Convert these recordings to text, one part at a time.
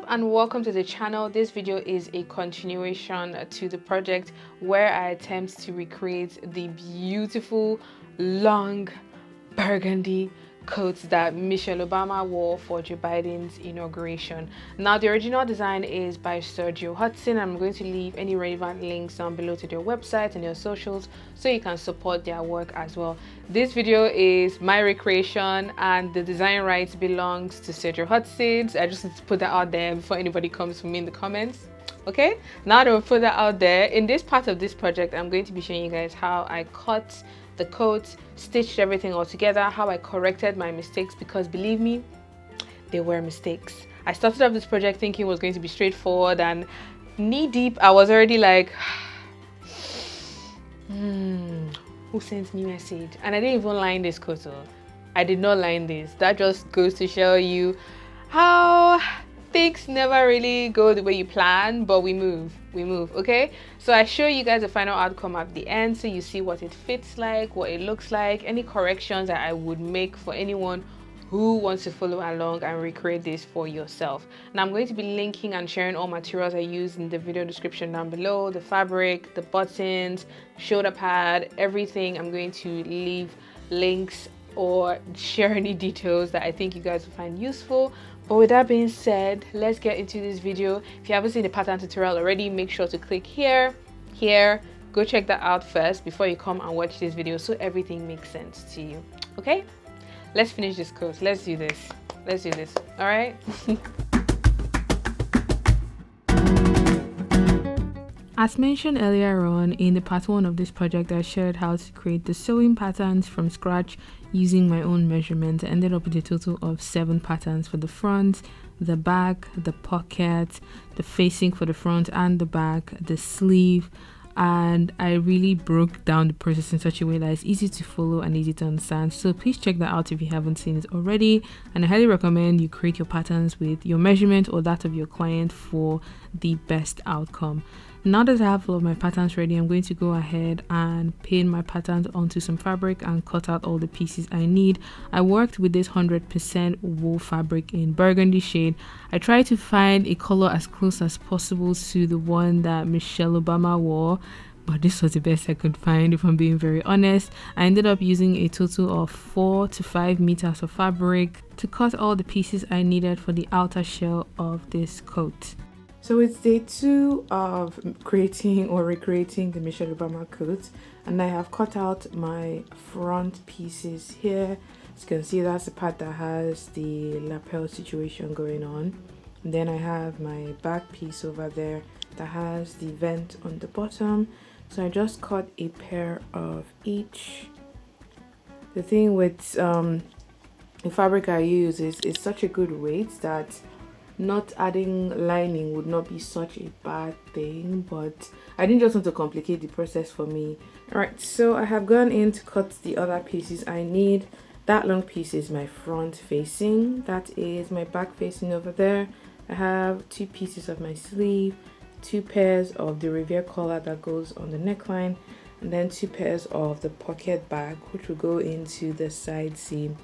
and welcome to the channel. This video is a continuation to the project where I attempt to recreate the beautiful long burgundy coats that Michelle Obama wore for Joe Biden's inauguration. Now, the original design is by Sergio Hudson. I'm going to leave any relevant links down below to their website and their socials so you can support their work as well. This video is my recreation and the design rights belongs to Sergio Hudson. So I just need to put that out there before anybody comes for me in the comments. Okay, now that we've put that out there, in this part of this project, I'm going to be showing you guys how I cut the coat, stitched everything all together, how I corrected my mistakes, because believe me, they were mistakes. I started off this project thinking it was going to be straightforward, and knee deep I was already like who sent me message? And I didn't even line this coat. I did not line this. That just goes to show you how things never really go the way you plan, but we move, okay? So I show you guys the final outcome at the end so you see what it fits like, what it looks like, any corrections that I would make for anyone who wants to follow along and recreate this for yourself. And I'm going to be linking and sharing all materials I use in the video description down below, the fabric, the buttons, shoulder pad, everything. I'm going to leave links or share any details that I think you guys will find useful. But with that being said, let's get into this video. If you haven't seen the pattern tutorial already, make sure to click here, go check that out first before you come and watch this video so everything makes sense to you. Okay, let's finish this coat. Let's do this, all right? As mentioned earlier on, in the part 1 of this project, I shared how to create the sewing patterns from scratch using my own measurements. I ended up with a total of 7 patterns for the front, the back, the pocket, the facing for the front and the back, the sleeve, and I really broke down the process in such a way that it's easy to follow and easy to understand. So please check that out if you haven't seen it already, and I highly recommend you create your patterns with your measurement or that of your client for the best outcome. Now that I have all of my patterns ready, I'm going to go ahead and pin my patterns onto some fabric and cut out all the pieces I need. I worked with this 100% wool fabric in burgundy shade. I tried to find a color as close as possible to the one that Michelle Obama wore, but this was the best I could find, if I'm being very honest. I ended up using a total of 4 to 5 meters of fabric to cut all the pieces I needed for the outer shell of this coat. So it's day 2 of creating or recreating the Michelle Obama coat, and I have cut out my front pieces here. As you can see, that's the part that has the lapel situation going on. And then I have my back piece over there that has the vent on the bottom. So I just cut a pair of each. The thing with the fabric I use is it's such a good weight that not adding lining would not be such a bad thing, but I didn't just want to complicate the process for me. Alright, so I have gone in to cut the other pieces I need. That long piece is my front facing, that is my back facing over there. I have 2 pieces of my sleeve, 2 pairs of the Riviere collar that goes on the neckline, and then 2 pairs of the pocket bag, which will go into the side seam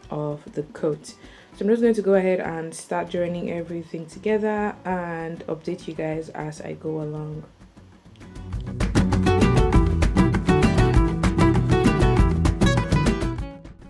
of the coat. So I'm just going to go ahead and start joining everything together and update you guys as I go along.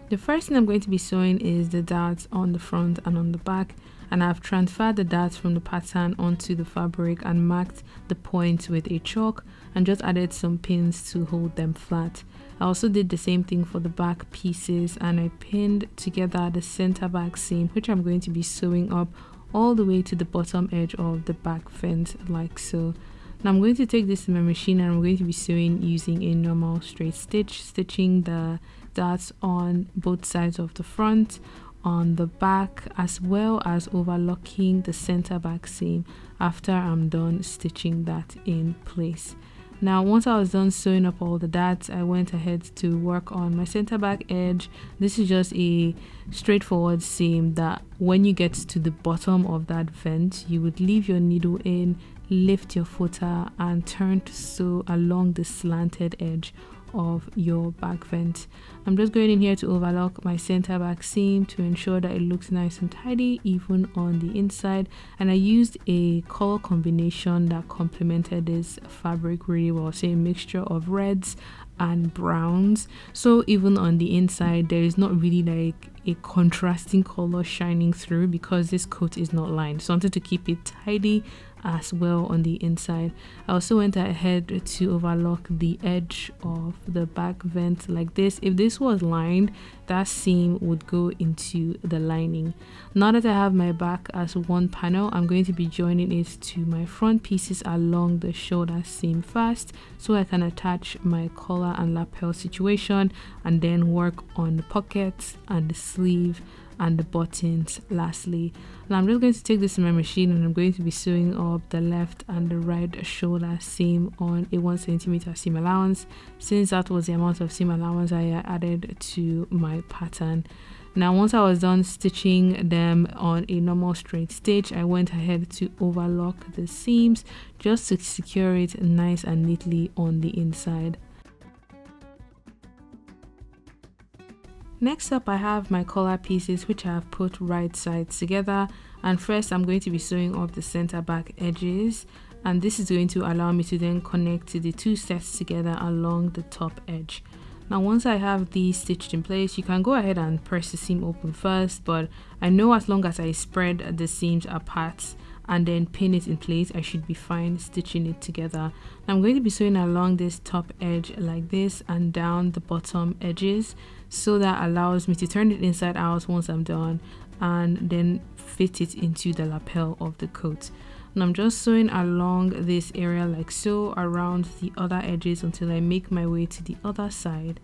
The first thing I'm going to be sewing is the darts on the front and on the back, and I've transferred the darts from the pattern onto the fabric and marked the points with a chalk and just added some pins to hold them flat. I also did the same thing for the back pieces, and I pinned together the center back seam, which I'm going to be sewing up all the way to the bottom edge of the back vent like so. Now I'm going to take this to my machine and I'm going to be sewing using a normal straight stitch, stitching the darts on both sides of the front, on the back, as well as overlocking the center back seam after I'm done stitching that in place. Now once I was done sewing up all the darts, I went ahead to work on my center back edge. This is just a straightforward seam that when you get to the bottom of that vent, you would leave your needle in, lift your footer and turn to sew along the slanted edge of your back vent. I'm just going in here to overlock my center back seam to ensure that it looks nice and tidy even on the inside, and I used a color combination that complemented this fabric really well, so a mixture of reds and browns, so even on the inside there is not really like a contrasting color shining through because this coat is not lined, so I wanted to keep it tidy as well on the inside. I also went ahead to overlock the edge of the back vent like this. If this was lined, that seam would go into the lining. Now that I have my back as one panel, I'm going to be joining it to my front pieces along the shoulder seam first, so I can attach my collar and lapel situation and then work on the pockets and the sleeve and the buttons lastly. Now I'm just going to take this in my machine and I'm going to be sewing up the left and the right shoulder seam on a 1 centimeter seam allowance, since that was the amount of seam allowance I added to my pattern. Now once I was done stitching them on a normal straight stitch, I went ahead to overlock the seams just to secure it nice and neatly on the inside. Next up, I have my collar pieces which I have put right sides together, and first I'm going to be sewing up the center back edges, and this is going to allow me to then connect the two sets together along the top edge. Now once I have these stitched in place, you can go ahead and press the seam open first, but I know as long as I spread the seams apart and then pin it in place, I should be fine stitching it together. I'm going to be sewing along this top edge like this and down the bottom edges, so that allows me to turn it inside out once I'm done and then fit it into the lapel of the coat. And I'm just sewing along this area like so around the other edges until I make my way to the other side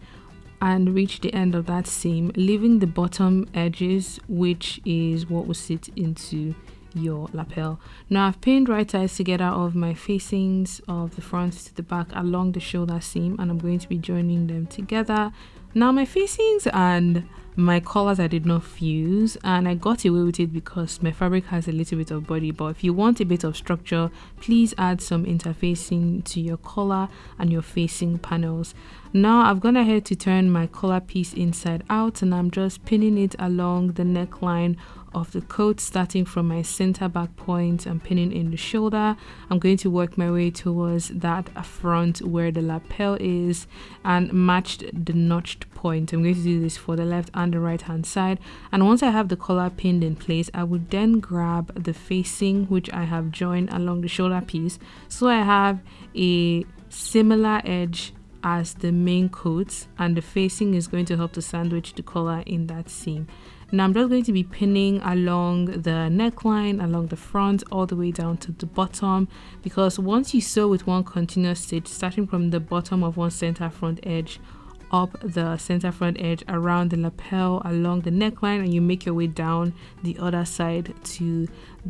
and reach the end of that seam, leaving the bottom edges, which is what will sit into your lapel. Now I've pinned right sides together of my facings of the front to the back along the shoulder seam, and I'm going to be joining them together. Now my facings and my collars I did not fuse, and I got away with it because my fabric has a little bit of body, but if you want a bit of structure, please add some interfacing to your collar and your facing panels. Now I've gone ahead to turn my collar piece inside out, and I'm just pinning it along the neckline of the coat, starting from my center back point and pinning in the shoulder. I'm going to work my way towards that front where the lapel is and match the notched point. I'm going to do this for the left and the right hand side, and once I have the collar pinned in place, I would then grab the facing which I have joined along the shoulder piece, so I have a similar edge as the main coat, and the facing is going to help to sandwich the collar in that seam. Now I'm just going to be pinning along the neckline, along the front, all the way down to the bottom, because once you sew with one continuous stitch, starting from the bottom of one center front edge up the center front edge around the lapel along the neckline, and you make your way down the other side to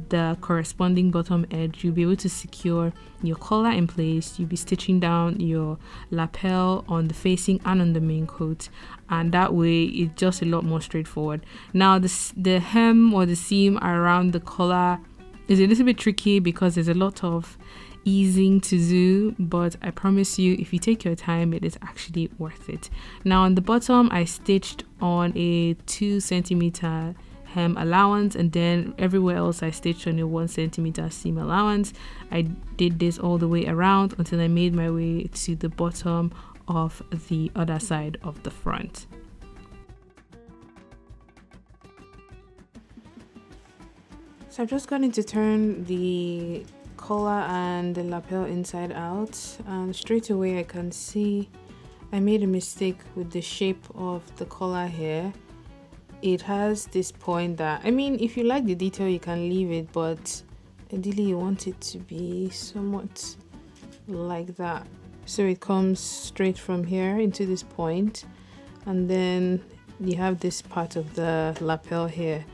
the corresponding bottom edge, you'll be able to secure your collar in place. You'll be stitching down your lapel on the facing and on the main coat, and that way it's just a lot more straightforward. Now the hem or the seam around the collar is a little bit tricky because there's a lot of easing to do, but I promise you, if you take your time, it is actually worth it. Now on the bottom, I stitched on a 2 centimeter hem allowance, and then everywhere else I stitched on a 1 centimeter seam allowance. I did this all the way around until I made my way to the bottom of the other side of the front. So I've just going to turn the collar and the lapel inside out, and straight away I can see I made a mistake with the shape of the collar here. It has this point that, I mean, if you like the detail you can leave it, but ideally you want it to be somewhat like that. So it comes straight from here into this point, and then you have this part of the lapel here.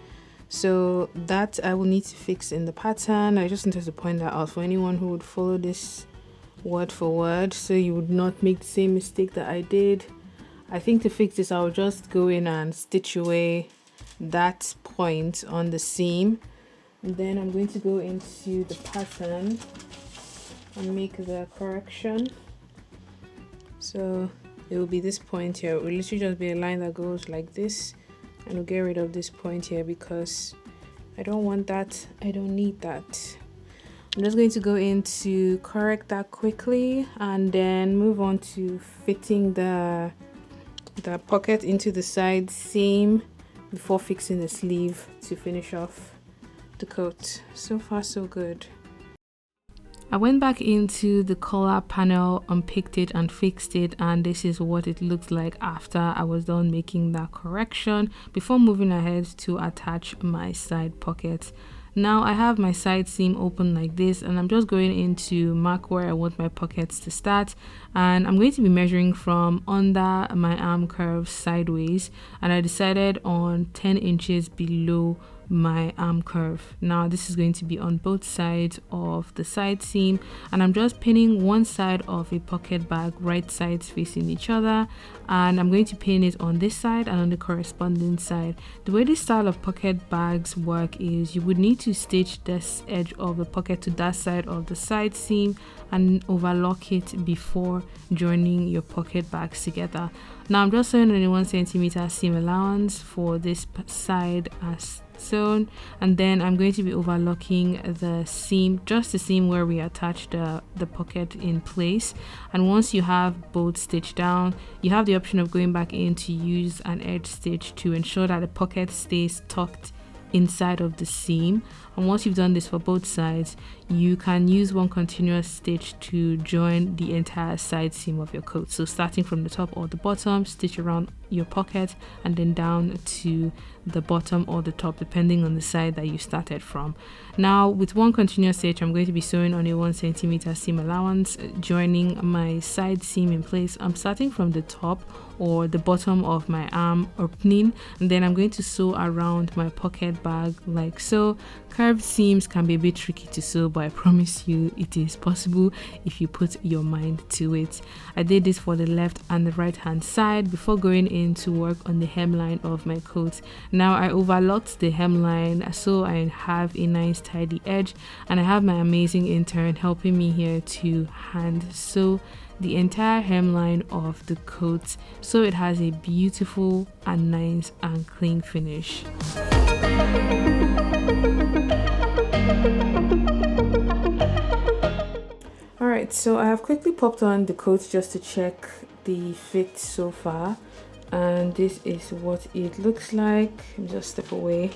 So that I will need to fix in the pattern. I just wanted to point that out for anyone who would follow this word for word, so you would not make the same mistake that I did. I think to fix this, I'll just go in and stitch away that point on the seam. And then I'm going to go into the pattern and make the correction. So it will be this point here. It will literally just be a line that goes like this, and we'll get rid of this point here because I don't want that. I don't need that. I'm just going to go in to correct that quickly and then move on to fitting the pocket into the side seam before fixing the sleeve to finish off the coat. So far so good. I went back into the collar panel, unpicked it and fixed it, and this is what it looks like after I was done making that correction before moving ahead to attach my side pocket. Now I have my side seam open like this, and I'm just going in to mark where I want my pockets to start, and I'm going to be measuring from under my arm curve sideways, and I decided on 10 inches below my arm curve. Now this is going to be on both sides of the side seam, and I'm just pinning one side of a pocket bag, right sides facing each other, and I'm going to pin it on this side and on the corresponding side. The way this style of pocket bags work is you would need to stitch this edge of the pocket to that side of the side seam and overlock it before joining your pocket bags together. Now I'm just sewing on a 1 centimeter seam allowance for this side as sewn, and then I'm going to be overlocking the seam, just the seam where we attach the pocket in place. And once you have both stitched down, you have the option of going back in to use an edge stitch to ensure that the pocket stays tucked inside of the seam. And once you've done this for both sides, you can use one continuous stitch to join the entire side seam of your coat. So starting from the top or the bottom, stitch around your pocket and then down to the bottom or the top, depending on the side that you started from. Now with one continuous stitch, I'm going to be sewing on a 1 centimeter seam allowance, joining my side seam in place. I'm starting from the top or the bottom of my arm opening, and then I'm going to sew around my pocket bag like so. Curved seams can be a bit tricky to sew, but I promise you it is possible if you put your mind to it. I did this for the left and the right hand side before going in to work on the hemline of my coat. Now I overlocked the hemline so I have a nice tidy edge, and I have my amazing intern helping me here to hand sew the entire hemline of the coat so it has a beautiful and nice and clean finish. Alright, so I have quickly popped on the coat just to check the fit so far, and this is what it looks like. Let me just step away.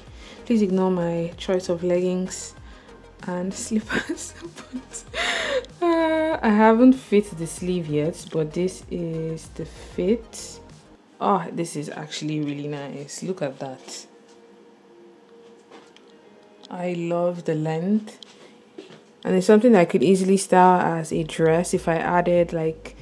Please ignore my choice of leggings and slippers. I haven't fit the sleeve yet, but this is the fit. Oh, this is actually really nice. Look at that. I love the length, and it's something I could easily style as a dress. If I added like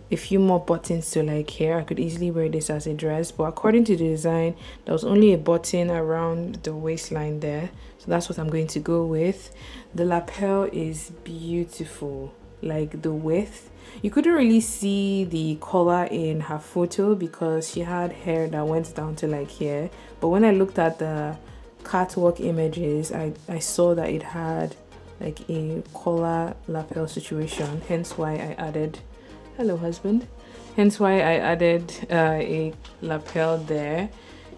a few more buttons to like here, I could easily wear this as a dress. But according to the design, there was only a button around the waistline there, so that's what I'm going to go with. The lapel is beautiful, like the width. You couldn't really see the collar in her photo because she had hair that went down to like here, but when I looked at the catwalk images, I saw that it had like a collar lapel situation, hence why I added, hello husband, hence why I added a lapel there.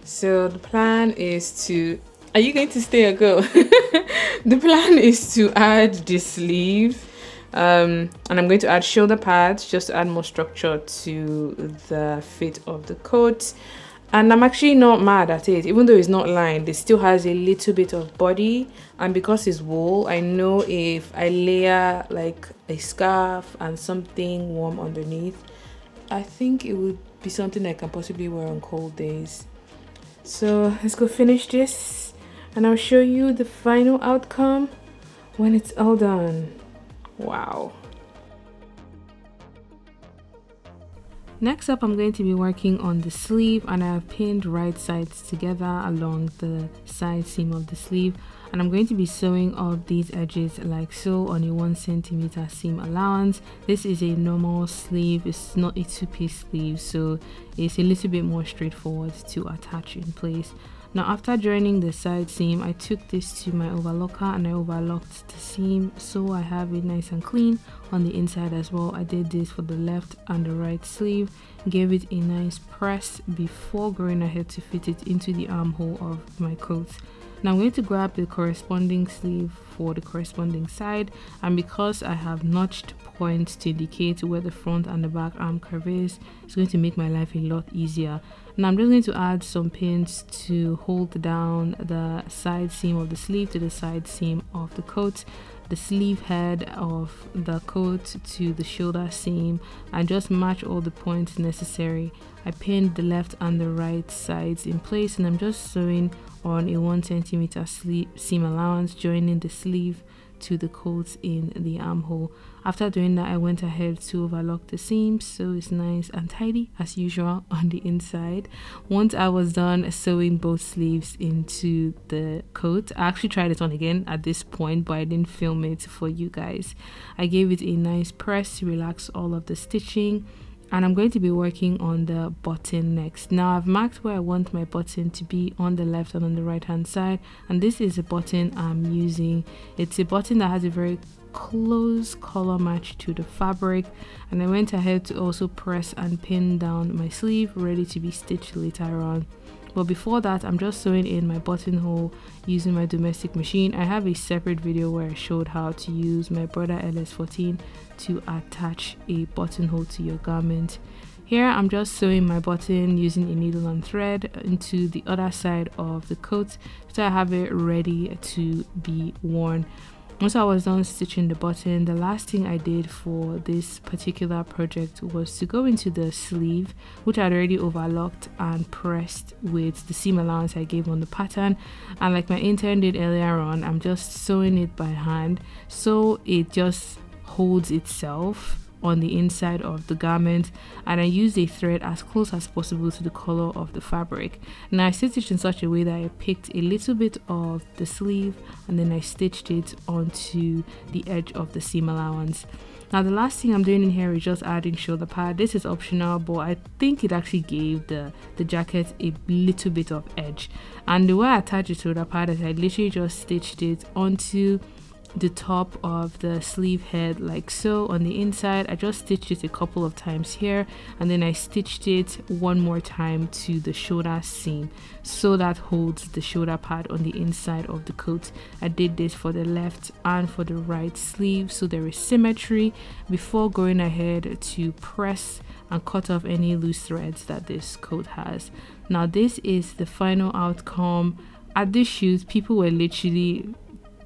So the plan is to, are you going to stay or go? The plan is to add the sleeve, and I'm going to add shoulder pads just to add more structure to the fit of the coat. And I'm actually not mad at it, even though it's not lined, it still has a little bit of body, and because it's wool, I know if I layer like a scarf and something warm underneath, I think it would be something I can possibly wear on cold days. So let's go finish this and I'll show you the final outcome when it's all done. Wow. Next up, I'm going to be working on the sleeve, and I have pinned right sides together along the side seam of the sleeve, and I'm going to be sewing up these edges like so on a 1 centimeter seam allowance. This is a normal sleeve, it's not a two-piece sleeve, so it's a little bit more straightforward to attach in place. Now after joining the side seam, I took this to my overlocker and I overlocked the seam so I have it nice and clean on the inside as well. I did this for the left and the right sleeve, gave it a nice press before going ahead to fit it into the armhole of my coat. Now I'm going to grab the corresponding sleeve for the corresponding side, and because I have notched points to indicate where the front and the back arm curve is, it's going to make my life a lot easier. Now I'm just going to add some pins to hold down the side seam of the sleeve to the side seam of the coat, the sleeve head of the coat to the shoulder seam, and just match all the points necessary. I pinned the left and the right sides in place, and I'm just sewing on a 1 centimeter seam allowance, joining the sleeve to the coat in the armhole. After doing that, I went ahead to overlock the seams so it's nice and tidy as usual on the inside. Once I was done sewing both sleeves into the coat, I actually tried it on again at this point, but I didn't film it for you guys. I gave it a nice press to relax all of the stitching, and I'm going to be working on the button next. Now I've marked where I want my button to be on the left and on the right hand side, and this is a button I'm using. It's a button that has a very close color match to the fabric, and I went ahead to also press and pin down my sleeve ready to be stitched later on. But before that, I'm just sewing in my buttonhole using my domestic machine. I have a separate video where I showed how to use my Brother LS14 to attach a buttonhole to your garment. Here I'm just sewing my button using a needle and thread into the other side of the coat so I have it ready to be worn. Once I was done stitching the button, the last thing I did for this particular project was to go into the sleeve, which I'd already overlocked and pressed with the seam allowance I gave on the pattern. And like my intern did earlier on, I'm just sewing it by hand so it just holds itself on the inside of the garment, and I used a thread as close as possible to the color of the fabric. Now I stitched it in such a way that I picked a little bit of the sleeve and then I stitched it onto the edge of the seam allowance. Now the last thing I'm doing in here is just adding shoulder pad. This is optional, but I think it actually gave the jacket a little bit of edge. And the way I attached the shoulder pad is I literally just stitched it onto the top of the sleeve head like so on the inside. I just stitched it a couple of times here, and then I stitched it one more time to the shoulder seam so that holds the shoulder pad on the inside of the coat. I did this for the left and for the right sleeve so there is symmetry before going ahead to press and cut off any loose threads that this coat has. Now this is the final outcome. At this shoot, people were literally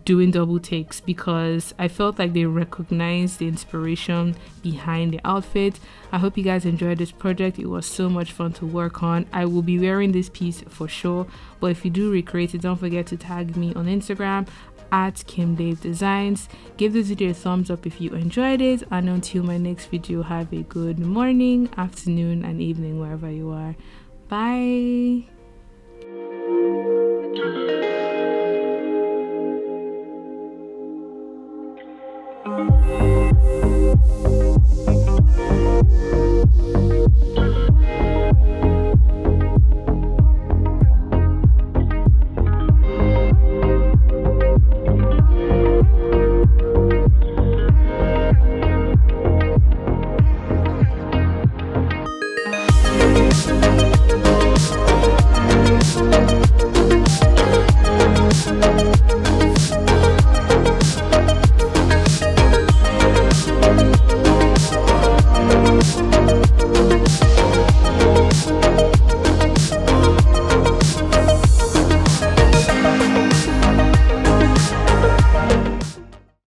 doing double takes because I felt like they recognized the inspiration behind the outfit. I hope you guys enjoyed this project. It was so much fun to work on. I will be wearing this piece for sure, but if you do recreate it, don't forget to tag me on Instagram at KimDaveDesigns. Give this video a thumbs up if you enjoyed it, and until my next video, have a good morning, afternoon and evening wherever you are. Bye.